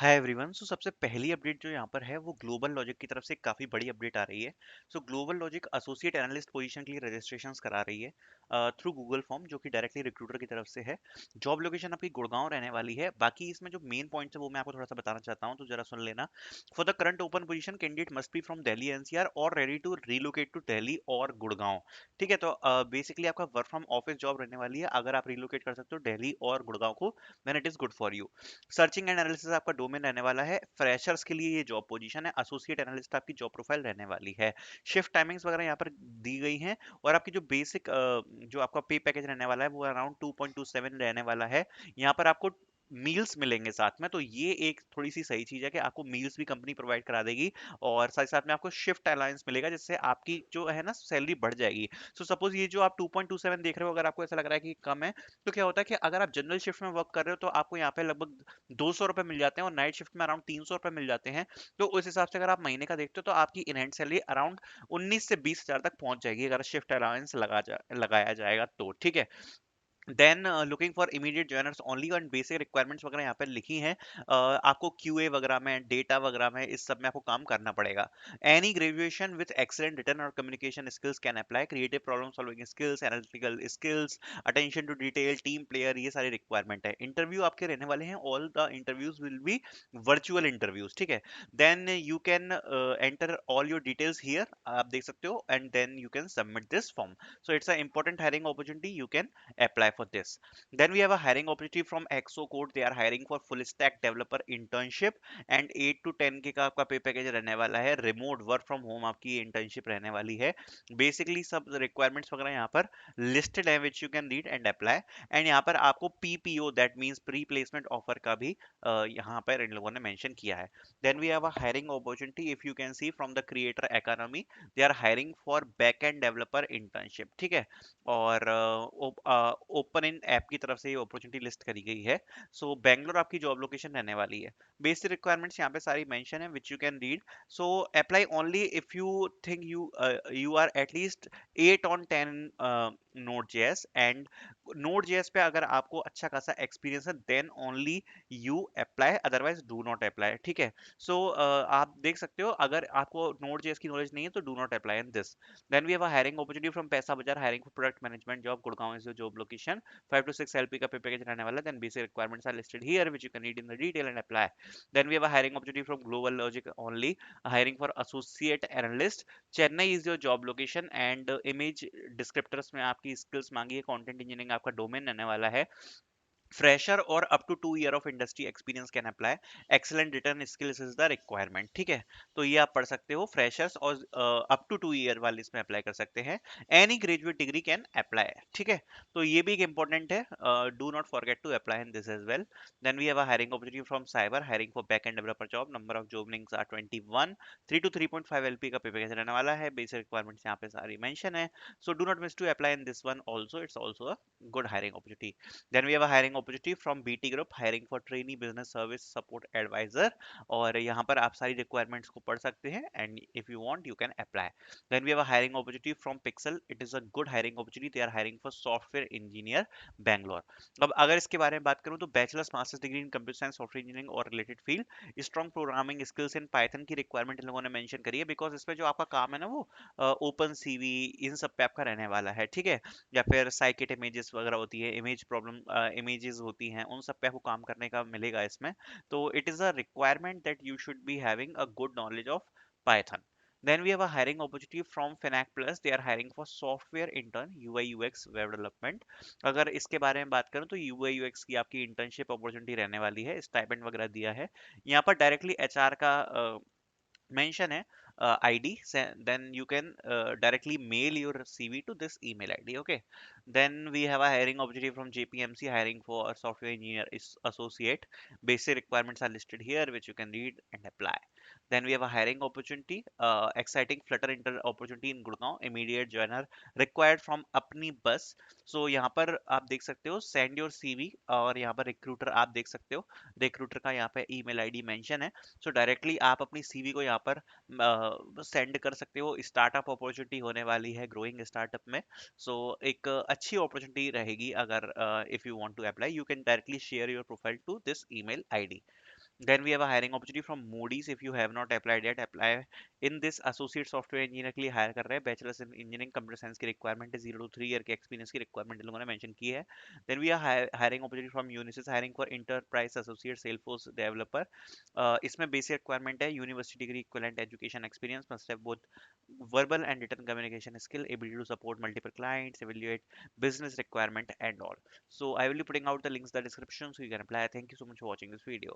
Hi everyone. सबसे पहली update जो यहाँ पर है वो ग्लोबल लॉजिक की तरफ से काफ़ी बड़ी अपडेट आ रही है। Global logic associate analyst position के लिए रजिस्ट्रेशंस करा रही है थ्रू गूगल फॉर्म, जो कि डायरेक्टली रिक्रूटर की तरफ से है। जॉब लोकेशन आपकी गुड़गांव रहने वाली है। बाकी इसमें जो मेन पॉइंट्स है वो मैं आपको थोड़ा सा बताना चाहता हूँ, तो जरा सुन लेना। For the current open position candidate must be from Delhi NCR और ready to relocate to Delhi और गुड़गांव। ठीक है, तो बेसिकली आपका वर्क फ्रॉम ऑफिस जॉब रहने वाली है। अगर आप रिलोकेट कर सकते हो दिल्ली और गुड़गांव को, then it is good for you. Searching and analysis आपका डोमेन रहने वाला है। फ्रेशर्स के लिए ये जॉब पोजीशन है। एसोसिएट एनालिस्ट आपकी जॉब प्रोफाइल रहने वाली है। शिफ्ट टाइमिंग्स वगैरह यहाँ पर दी गई हैं। और आपकी जो बेसिक जो आपका पे पैकेज रहने वाला है वो अराउंड 2.27 रहने वाला है। यहाँ पर आपको मील्स मिलेंगे साथ में, तो ये एक थोड़ी सी सही चीज है कि आपको मील्स भी कंपनी प्रोवाइड करा देगी। और साथ साथ में आपको शिफ्ट अलाउंस मिलेगा, जिससे आपकी जो है ना सैलरी बढ़ जाएगी। सपोज ये जो आप 2.27 देख रहे हो, अगर आपको ऐसा लग रहा है कि कम है, तो क्या होता है कि अगर आप जनरल शिफ्ट में वर्क कर रहे हो तो आपको यहाँ पे लगभग 200 रुपए मिल जाते हैं, और नाइट शिफ्ट में अराउंड 300 रुपए मिल जाते हैं। तो उस हिसाब से अगर आप महीने का देखते हो तो आपकी इन हैंड सैलरी अराउंड 19 से 20 हजार तक पहुंच जाएगी, अगर शिफ्ट अलाउंस लगाया जाएगा तो। ठीक है। Then looking for immediate joiners only, और बेसिक रिक्वायरमेंट्स वगैरह यहाँ पे लिखी हैं। आपको क्यूए वगैरह में, डेटा वगैरह में, इस सब में आपको काम करना पड़ेगा। Any graduation with excellent written और communication skills can apply. Creative problem solving skills, analytical skills, attention to detail, team player, ये सारी रिक्वायरमेंट है। इंटरव्यू आपके रहने वाले हैं, all the interviews will be virtual interviews. ठीक है। Then you can enter all your details here, आप देख सकते हो, and then you can submit this form. So it's a important hiring opportunity, you can apply for this. Then we have a hiring opportunity from Exocode. They are hiring for full stack developer internship and 8 to 10 के का आपका पे package रहने वाला है। Remote work from home आपकी internship रहने वाली है। बेसिकली सब रिक्वायरमेंट्स वगैरह यहाँ पर लिस्टेड है, which you can read and apply. And यहाँ पर आपको PPO, that means pre placement offer का भी यहाँ पर इन लोगों ने मेंशन किया है। Then we have a hiring opportunity, if you can see from the creator economy, they are hiring for back end developer internship. ठीक है। और ओपन इन ऐप की तरफ से ये अपॉर्चुनिटी लिस्ट करी गई है। बेंगलोर आपकी जॉब लोकेशन रहने वाली है। बेसिक रिक्वायरमेंट्स यहाँ पे सारी मेंशन है, which you can read. Apply only if you think you are at least 8 on 10 Node JS, and Node JS पे अगर आपको अच्छा खासा एक्सपीरियंस है, then only you apply, otherwise do not apply. ठीक है। आप देख सकते हो, अगर आपको नोड जेएस की नॉलेज नहीं है तो do not apply in this. Then we have a hiring opportunity from पैसा बाजार, hiring for product management job, Gurgaon is your job location, 5 to 6 LP का पे पैकेज रहने वाला है। Then basic requirements are listed here, which you can read in the detail and apply. Then we have a hiring opportunity from Global Logic only, hiring for associate analyst. Chennai is your job location, and image descriptors में आपकी skills मांगी है। Content engineering आपका domain रहने वाला है। Fresher और up to 2 year of industry experience can apply. Excellent written skills is the requirement. ठीक है। तो ये आप पढ़ सकते हो, फ्रेशर्स और अप टू 2 ईयर वाले इसमें अप्लाई कर सकते हैं। Any graduate degree can apply. ठीक है। तो ये भी एक इंपॉर्टेंट है, do not forget to apply in this as well. Then we have a hiring opportunity from cyber, hiring for back end developer job, number of job links are 21, 3 to 3.5 LP का pay package रहने वाला है। Basic requirements यहाँ पे सारी mention है। Do not miss to apply in this one also, it's also a good hiring opportunity. Then we have a hiring opportunity from BT Group, hiring for trainee business service support advisor, और यहाँ पर आप सारी requirements को पढ़ सकते हैं, and if you want you can apply. Then we have a hiring opportunity from Pixel. It is a good hiring opportunity. They are hiring for software engineer Bangalore. अब अगर इसके बारे में बात करूँ तो bachelors masters degree in computer science, software engineering और related field, strong programming skills in Python की रिक्वायरमेंट इन लोगों ने मेंशन करी है, बिकॉज इसमें जो आपका काम है ना वो ओपन सीवी इन सब पे आपका रहने वाला है। ठीक है। या फिर साइकिट इमेजेस वगैरह होती है, इमेज प्रॉब्लम इमेजेस होती हैं, उन सब पे आपको काम करने का मिलेगा इसमें। तो it is a requirement that you should be having a good knowledge of Python. Then we have a hiring opportunity from Finac Plus. They are hiring for software intern, UI UX web development. अगर इसके बारे में बात करूं तो UI UX की आपकी internship opportunity रहने वाली है। स्टाइपेंड वगैरह दिया है। यहाँ पर डायरेक्टली एचआर का mention है ID, then you can directly mail your CV to this email ID. Okay. Then we have a hiring opportunity from JPMC, hiring for a software engineer associate. Basic requirements are listed here, which you can read and apply. Then we have a hiring opportunity, exciting flutter inter opportunity in Gurgaon, immediate joiner required from अपनी बस। यहाँ पर आप देख सकते हो send your CV, और यहाँ पर recruiter आप देख सकते हो, recruiter का यहाँ पे email ID mention है। डायरेक्टली आप अपनी सीवी को यहाँ पर सेंड कर सकते हो। स्टार्टअप अपॉर्चुनिटी होने वाली है, ग्रोइंग स्टार्टअप में। एक अच्छी अपॉर्चुनिटी रहेगी। अगर if you want to apply, you can directly share your profile to this email ID. Then we have a hiring opportunity from Moody's. If you have not applied yet, apply. In this associate software engineer के लिए hire कर रहे हैं. Bachelors in engineering computer science की requirement है. 0 to 3 year के experience की requirement इन लोगों ने मेंशन की है. Then we are hiring opportunity from Unisys, hiring for enterprise associate Salesforce developer. इसमें बेसिक रिक्वायरमेंट है university degree equivalent education experience, must have both verbal and written communication skill, ability to support multiple clients, evaluate business requirement and all. So I will be putting out the links in the description so you can apply. Thank you so much for watching this video.